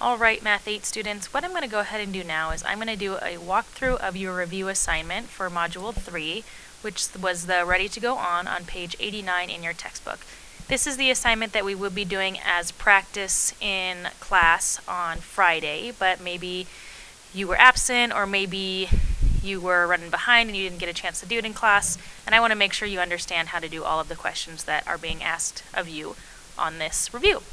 Alright, Math 8 students, what I'm going to go ahead and do now is I'm going to do a walkthrough of your review assignment for Module 3, which was the Ready to Go on page 89 in your textbook. This is the assignment that we will be doing as practice in class on Friday, but maybe you were absent or maybe you were running behind and you didn't get a chance to do it in class, and I want to make sure you understand how to do all of the questions that are being asked of you on this review.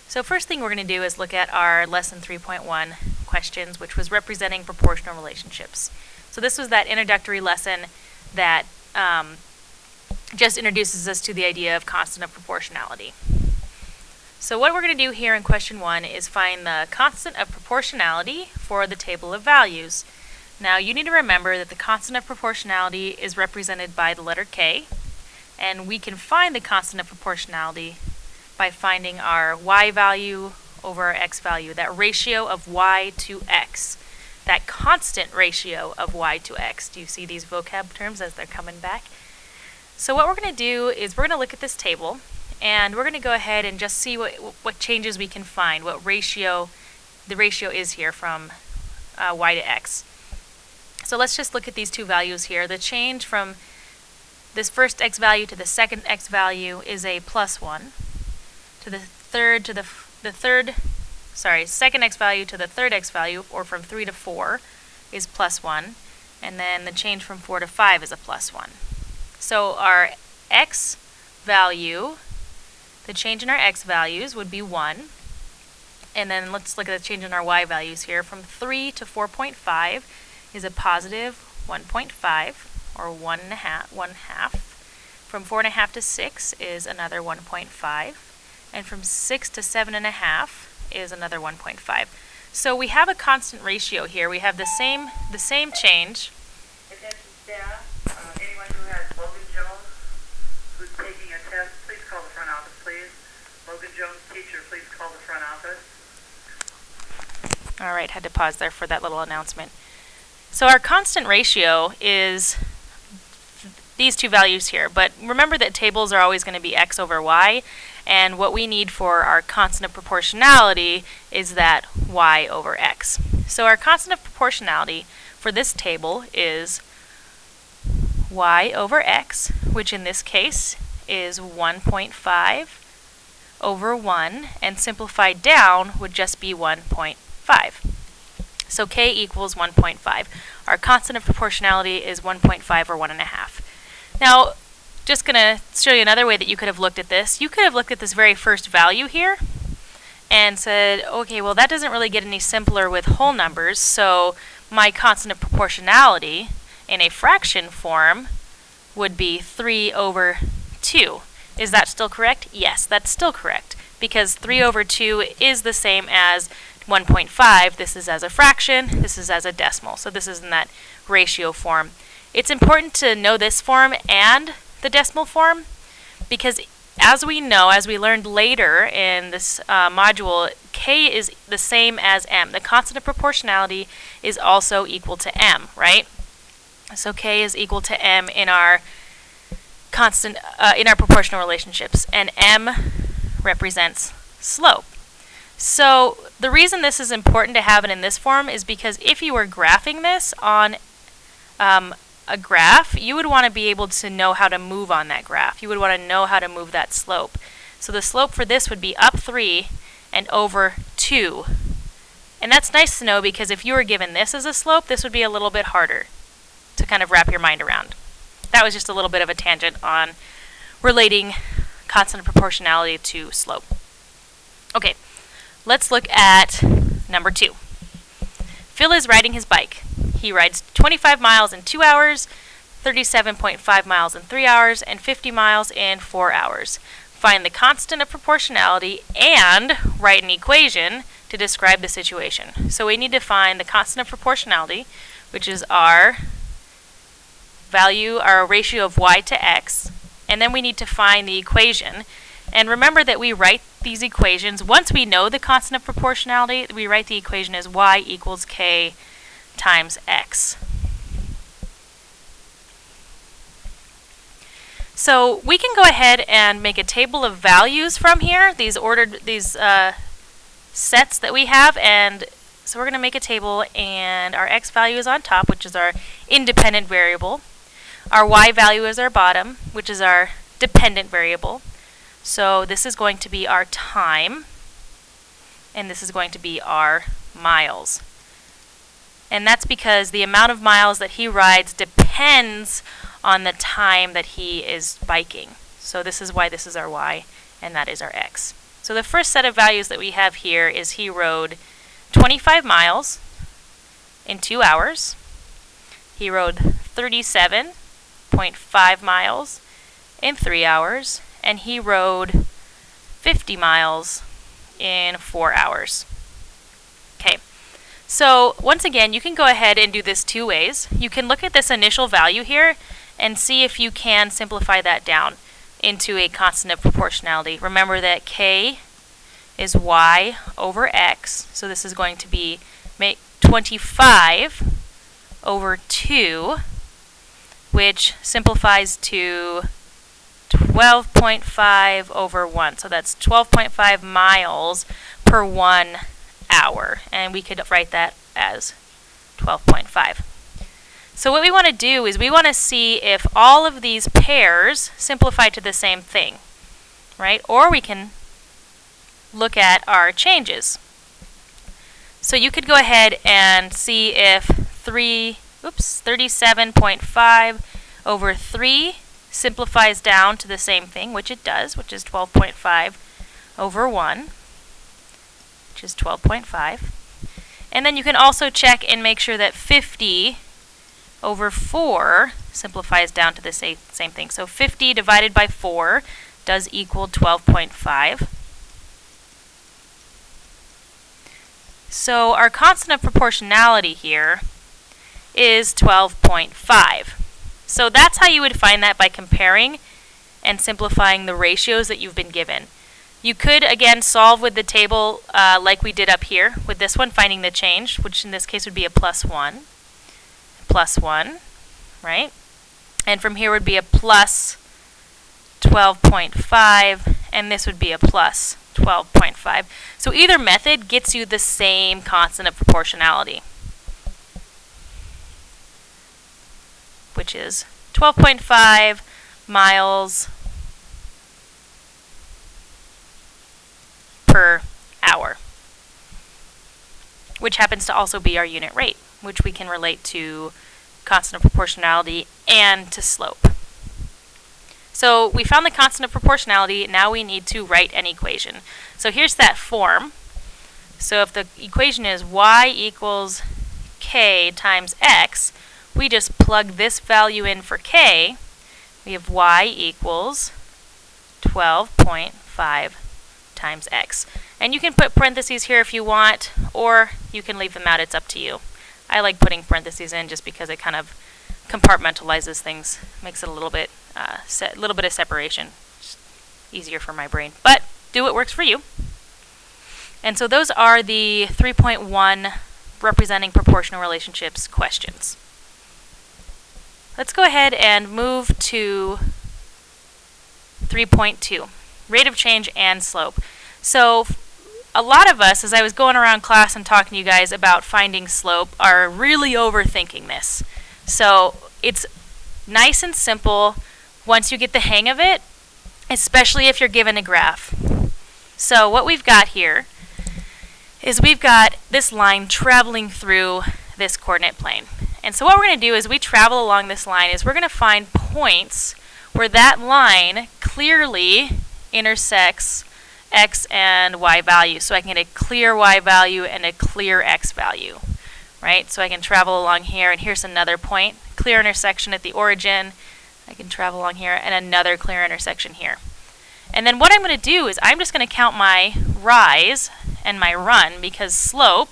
So first thing we're going to do is look at our lesson 3.1 questions, which was representing proportional relationships. So this was that introductory lesson that just introduces us to the idea of constant of proportionality. So what we're going to do here in question 1 is find the constant of proportionality for the table of values. Now you need to remember that the constant of proportionality is represented by the letter K, and we can find the constant of proportionality by finding our y value over our x value, that ratio of y to x, that constant ratio of y to x. Do you see these vocab terms as they're coming back? So what we're going to do is we're going to look at this table, and we're going to go ahead and just see what changes we can find, what ratio the ratio is here from y to x. So let's just look at these two values here. The change from this first x value to the second x value is a +1. To the second x value to the third x value, or from 3 to 4, is +1, and then the change from 4 to 5 is a +1. So our x value, the change in our x values would be 1, and then let's look at the change in our y values here. From 3 to 4.5 is a positive 1.5, or 1 half. From 4.5 to 6 is another 1.5. And from 6 to 7.5 is another 1.5. So we have a constant ratio here. We have the same change. Attention staff, anyone who has Logan Jones who's taking a test, please call the front office, please. Logan Jones, teacher, please call the front office. All right, had to pause there for that little announcement. So our constant ratio is these two values here, but remember that tables are always going to be x over y, and what we need for our constant of proportionality is that y over x. So our constant of proportionality for this table is y over x, which in this case is 1.5 over 1, and simplified down would just be 1.5. So k equals 1.5. Our constant of proportionality is 1.5 or 1.5. Now, just going to show you another way that you could have looked at this. You could have looked at this very first value here and said, okay, well that doesn't really get any simpler with whole numbers, so my constant of proportionality in a fraction form would be 3 over 2. Is that still correct? Yes, that's still correct, because 3 over 2 is the same as 1.5. This is as a fraction, this is as a decimal, so this is in that ratio form. It's important to know this form and the decimal form, because as we know, as we learned later in this module, k is the same as m. The constant of proportionality is also equal to m, right? So k is equal to m in our constant in our proportional relationships, and m represents slope. So the reason this is important to have it in this form is because if you were graphing this on a graph, you would want to be able to know how to move on that graph. You would want to know how to move that slope. So the slope for this would be up 3 and over 2. And that's nice to know, because if you were given this as a slope, this would be a little bit harder to kind of wrap your mind around. That was just a little bit of a tangent on relating constant of proportionality to slope. Okay, let's look at number 2. Phil is riding his bike. He rides 25 miles in 2 hours, 37.5 miles in 3 hours, and 50 miles in 4 hours. Find the constant of proportionality and write an equation to describe the situation. So we need to find the constant of proportionality, which is our value, our ratio of y to x, and then we need to find the equation. And remember that we write these equations, once we know the constant of proportionality, we write the equation as y equals k times x. So we can go ahead and make a table of values from here. These sets that we have, and so we're going to make a table, and our x value is on top, which is our independent variable. Our y value is our bottom, which is our dependent variable. So this is going to be our time, and this is going to be our miles. And that's because the amount of miles that he rides depends on the time that he is biking. So this is why this is our y, and that is our x. So the first set of values that we have here is he rode 25 miles in 2 hours. He rode 37.5 miles in 3 hours, and he rode 50 miles in 4 hours. Okay, so once again, you can go ahead and do this 2 ways. You can look at this initial value here and see if you can simplify that down into a constant of proportionality. Remember that k is y over x, so this is going to be 25 over 2, which simplifies to 12.5 over 1. So that's 12.5 miles per 1 hour, and we could write that as 12.5. So what we want to do is we want to see if all of these pairs simplify to the same thing, right? Or we can look at our changes. So you could go ahead and see if 37.5 over 3 simplifies down to the same thing, which it does, which is 12.5 over 1, which is 12.5. And then you can also check and make sure that 50 over 4 simplifies down to the same thing. So 50 divided by 4 does equal 12.5. So our constant of proportionality here is 12.5. So that's how you would find that, by comparing and simplifying the ratios that you've been given. You could, again, solve with the table like we did up here with this one, finding the change, which in this case would be a plus 1, right? And from here would be a plus 12.5, and this would be a plus 12.5. So either method gets you the same constant of proportionality, which is 12.5 miles per hour, which happens to also be our unit rate, which we can relate to constant of proportionality and to slope. So we found the constant of proportionality. Now we need to write an equation. So here's that form. So if the equation is y equals k times x, we just plug this value in for k. We have y equals 12.5 times x. And you can put parentheses here if you want, or you can leave them out. It's up to you. I like putting parentheses in just because it kind of compartmentalizes things, makes it a little bit of separation. Just easier for my brain. But do what works for you. And so those are the 3.1 representing proportional relationships questions. Let's go ahead and move to 3.2, rate of change and slope. So a lot of us, as I was going around class and talking to you guys about finding slope, are really overthinking this. So it's nice and simple once you get the hang of it, especially if you're given a graph. So what we've got here is we've got this line traveling through this coordinate plane. And so what we're going to do as we travel along this line is we're going to find points where that line clearly intersects x and y value. So I can get a clear y value and a clear x value, right? So I can travel along here, and here's another point, clear intersection at the origin. I can travel along here, and another clear intersection here. And then what I'm going to do is I'm just going to count my rise and my run, because slope,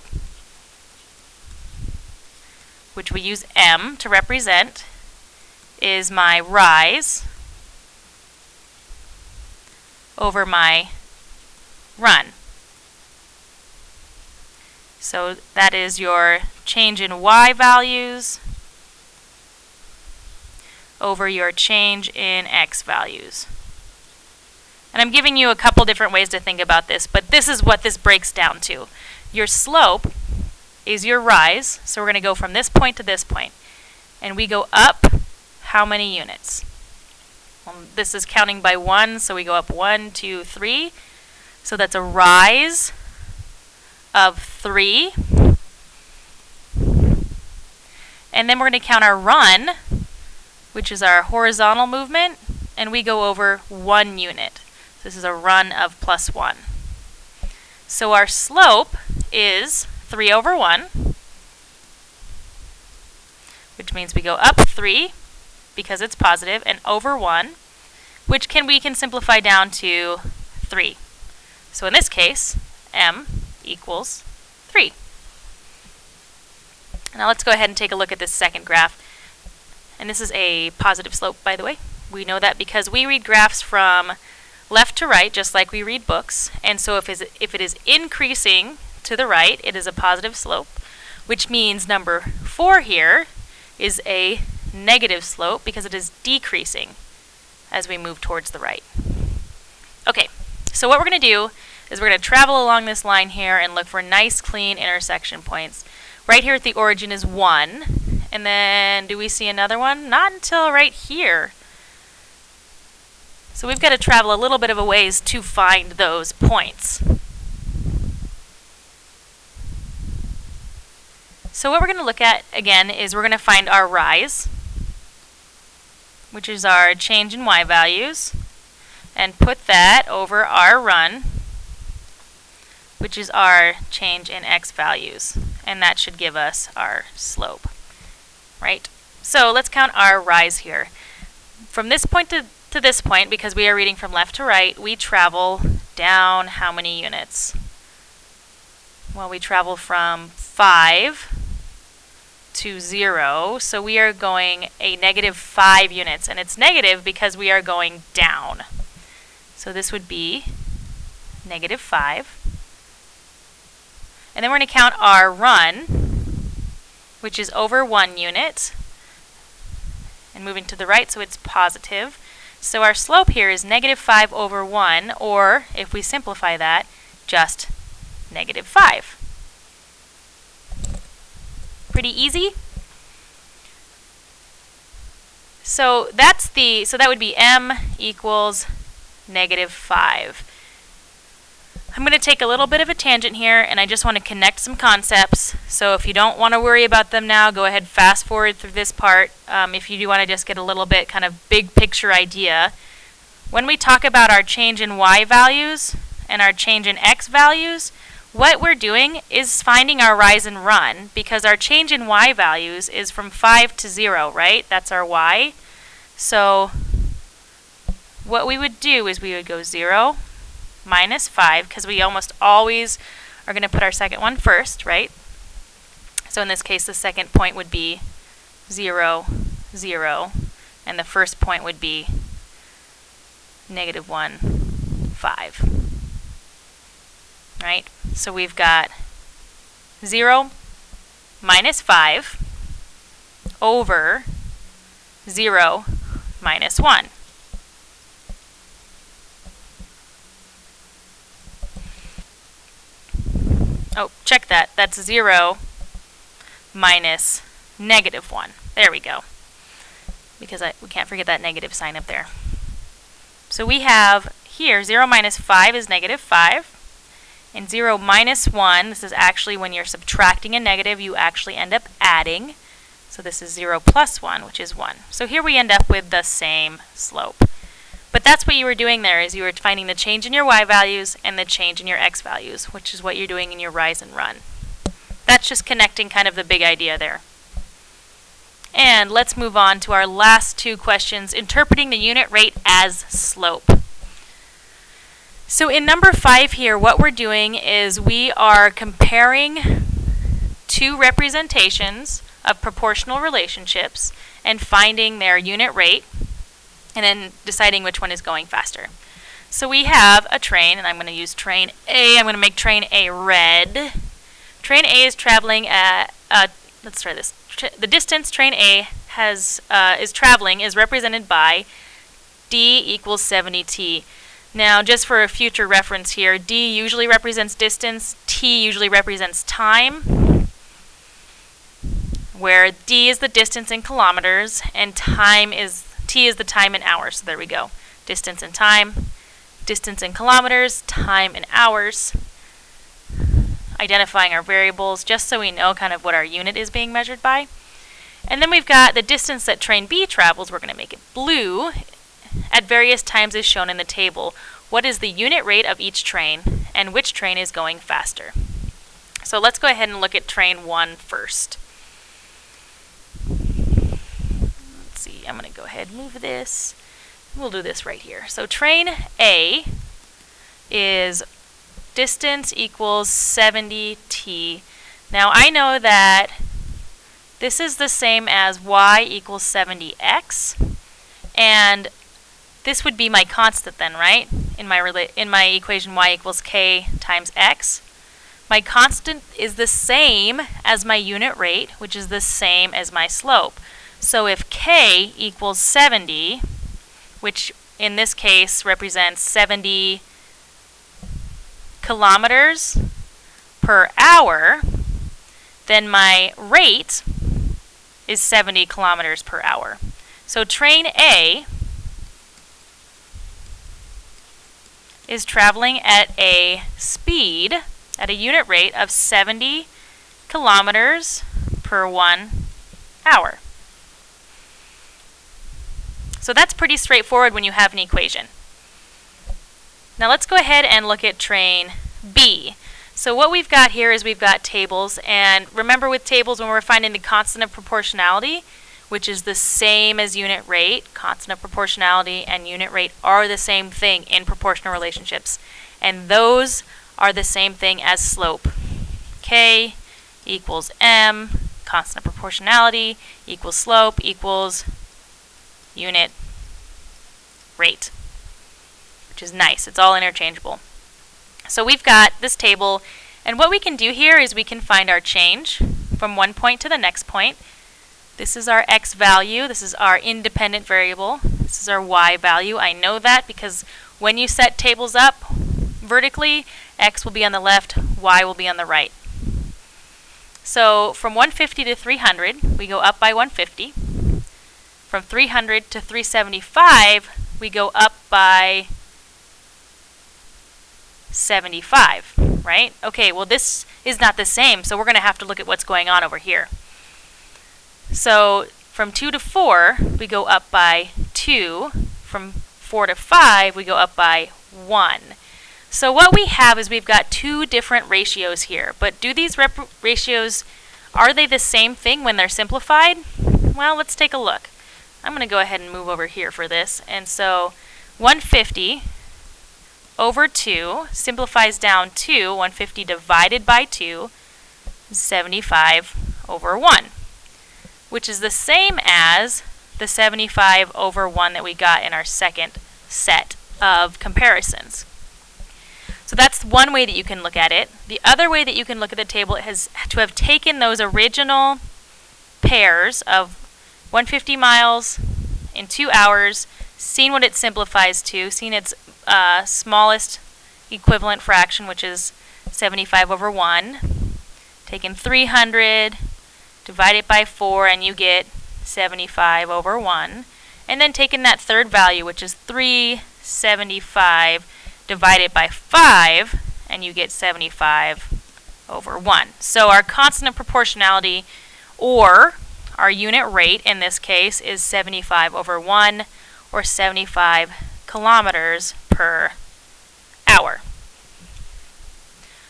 which we use m to represent, is my rise over my run. So that is your change in y values over your change in x values. And I'm giving you a couple different ways to think about this, but this is what this breaks down to. Your slope is your rise, so we're going to go from this point to this point. And we go up how many units? Well, this is counting by 1, so we go up 1, 2, 3. So that's a rise of 3. And then we're going to count our run, which is our horizontal movement, and we go over 1 unit. This is a run of plus 1. So our slope is 3 over 1, which means we go up 3 because it's positive, and over 1, which we can simplify down to 3. So in this case, m equals 3. Now let's go ahead and take a look at this second graph. And this is a positive slope, by the way. We know that because we read graphs from left to right, just like we read books. And so if it is increasing to the right, it is a positive slope, which means number 4 here is a negative slope because it is decreasing as we move towards the right. Okay, so what we're going to do is we're going to travel along this line here and look for nice, clean intersection points. Right here at the origin is 1, and then do we see another one? Not until right here. So we've got to travel a little bit of a ways to find those points. So what we're going to look at, again, is we're going to find our rise, which is our change in y values, and put that over our run, which is our change in x values. And that should give us our slope, right? So let's count our rise here. From this point to this point, because we are reading from left to right, we travel down how many units? Well, we travel from 5 to 0, so we are going a negative 5 units, and it's negative because we are going down. So this would be negative 5. And then we're going to count our run, which is over 1 unit, and moving to the right, so it's positive. So our slope here is negative 5 over 1, or if we simplify that, just negative 5. Pretty easy. So that would be m equals negative 5. I'm going to take a little bit of a tangent here, and I just want to connect some concepts. So if you don't want to worry about them now, go ahead, fast forward through this part. If you do want to just get a little bit kind of big picture idea, when we talk about our change in y values and our change in x values, what we're doing is finding our rise and run, because our change in y values is from 5 to 0, right? That's our y. So what we would do is we would go 0, minus 5, because we almost always are going to put our second one first, right? So in this case, the second point would be 0, 0, and the first point would be negative 1, 5. Right? So we've got 0 minus 5 over 0 minus 1. Oh, check that. That's 0 minus negative 1. There we go. Because we can't forget that negative sign up there. So we have here 0 minus 5 is negative 5. And 0 minus 1, this is actually when you're subtracting a negative, you actually end up adding. So this is 0 plus 1, which is 1. So here we end up with the same slope. But that's what you were doing there, is you were finding the change in your y values and the change in your x values, which is what you're doing in your rise and run. That's just connecting kind of the big idea there. And let's move on to our last two questions, interpreting the unit rate as slope. So in number 5 here, what we're doing is we are comparing two representations of proportional relationships and finding their unit rate, and then deciding which one is going faster. So we have a train, and I'm going to use train A. I'm going to make train A red. Train A is traveling at, let's try this. The distance train A is traveling is represented by D equals 70t. Now, just for a future reference here, D usually represents distance, T usually represents time, where D is the distance in kilometers, and T is the time in hours. So there we go. Distance and time, distance in kilometers, time in hours. Identifying our variables just so we know kind of what our unit is being measured by. And then we've got the distance that train B travels. We're going to make it blue at various times as shown in the table. What is the unit rate of each train and which train is going faster? So let's go ahead and look at train 1 first. Let's see, I'm going to go ahead and move this. We'll do this right here. So train A is distance equals 70t. Now I know that this is the same as y equals 70x, and this would be my constant then, right? In my equation, y equals k times x. My constant is the same as my unit rate, which is the same as my slope. So if k equals 70, which in this case represents 70 kilometers per hour, then my rate is 70 kilometers per hour. So train A is traveling at a speed, at a unit rate of 70 kilometers per 1 hour. So that's pretty straightforward when you have an equation. Now let's go ahead and look at train B. So what we've got here is we've got tables, and remember with tables when we're finding the constant of proportionality, which is the same as unit rate, constant of proportionality and unit rate are the same thing in proportional relationships, and those are the same thing as slope. K equals M, constant of proportionality equals slope equals unit rate, which is nice. It's all interchangeable. So we've got this table, and what we can do here is we can find our change from one point to the next point. This is our x value. This is our independent variable. This is our y value. I know that because when you set tables up vertically, x will be on the left, y will be on the right. So from 150 to 300, we go up by 150. From 300 to 375, we go up by 75, right? Okay, well this is not the same, so we're going to have to look at what's going on over here. So from 2 to 4, we go up by 2. From 4 to 5, we go up by 1. So what we have is we've got two different ratios here, but do these ratios, are they the same thing when they're simplified? Well, let's take a look. I'm going to go ahead and move over here for this, and so 150 over 2 simplifies down to 150 divided by 2 is 75 over 1, which is the same as the 75 over 1 that we got in our second set of comparisons. So that's one way that you can look at it. The other way that you can look at the table is to have taken those original pairs of 150 miles in 2 hours, seen what it simplifies to, seen its smallest equivalent fraction, which is 75 over 1, taken 300, divide it by 4, and you get 75 over 1, and then taken that third value, which is 375, divided by 5, and you get 75 over 1. So our constant of proportionality, or our unit rate in this case, is 75 over 1, or 75 kilometers per hour.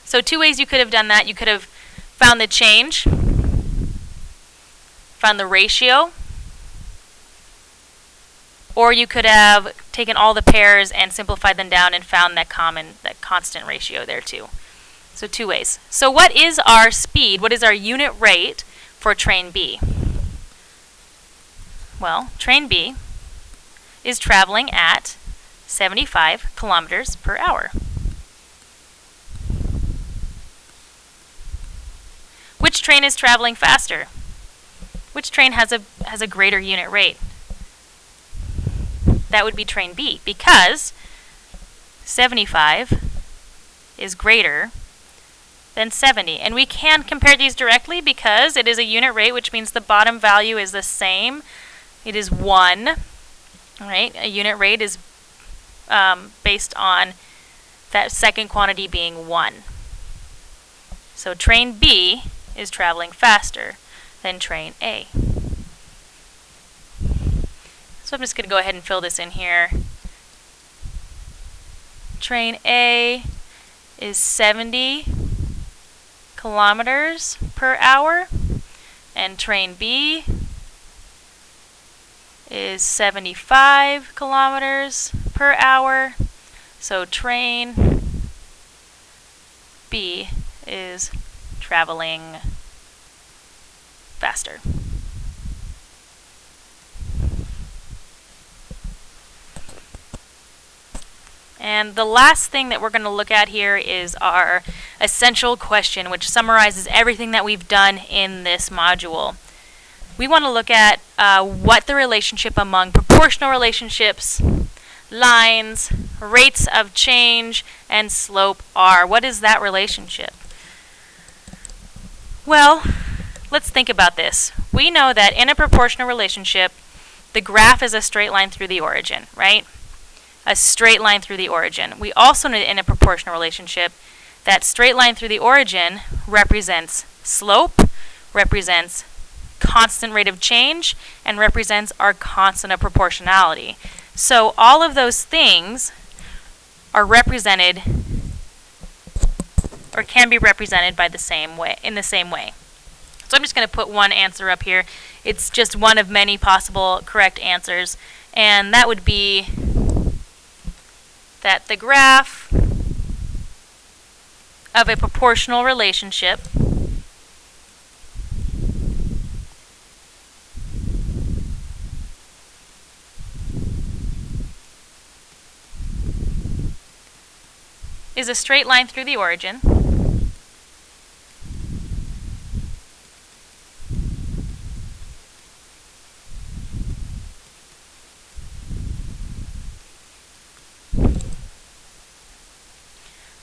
So two ways you could have done that. You could have found the change, found the ratio, or you could have taken all the pairs and simplified them down and found that constant ratio there too. So two ways. So what is our speed? What is our unit rate for train B? Well, train B is traveling at 75 kilometers per hour. Which train is traveling faster? Which train has a greater unit rate? That would be train B, because 75 is greater than 70. And we can compare these directly because it is a unit rate, which means the bottom value is the same. It is 1. Right? A unit rate is based on that second quantity being 1. So train B is traveling faster than train A. So I'm just going to go ahead and fill this in here. Train A is 70 kilometers per hour, and train B is 75 kilometers per hour. So train B is traveling faster. And the last thing that we're going to look at here is our essential question, which summarizes everything that we've done in this module. We want to look at what the relationship among proportional relationships, lines, rates of change, and slope are. What is that relationship? Well, let's think about this. We know that in a proportional relationship, the graph is a straight line through the origin, right? A straight line through the origin. We also know in a proportional relationship that straight line through the origin represents slope, represents constant rate of change, and represents our constant of proportionality. So all of those things are represented or can be represented by the same way, in the same way. So I'm just going to put one answer up here. It's just one of many possible correct answers, and that would be that the graph of a proportional relationship is a straight line through the origin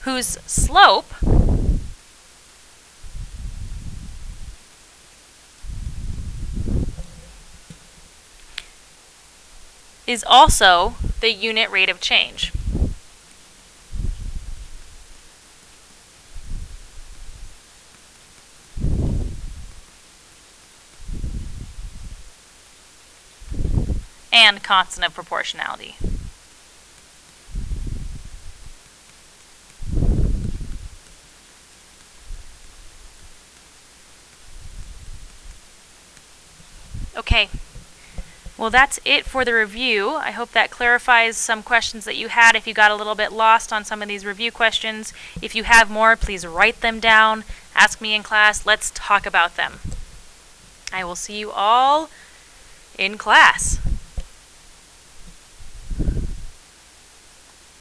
whose slope is also the unit rate of change. And constant of proportionality. Okay, well that's it for the review. I hope that clarifies some questions that you had if you got a little bit lost on some of these review questions. If you have more, please write them down, ask me in class, let's talk about them. I will see you all in class.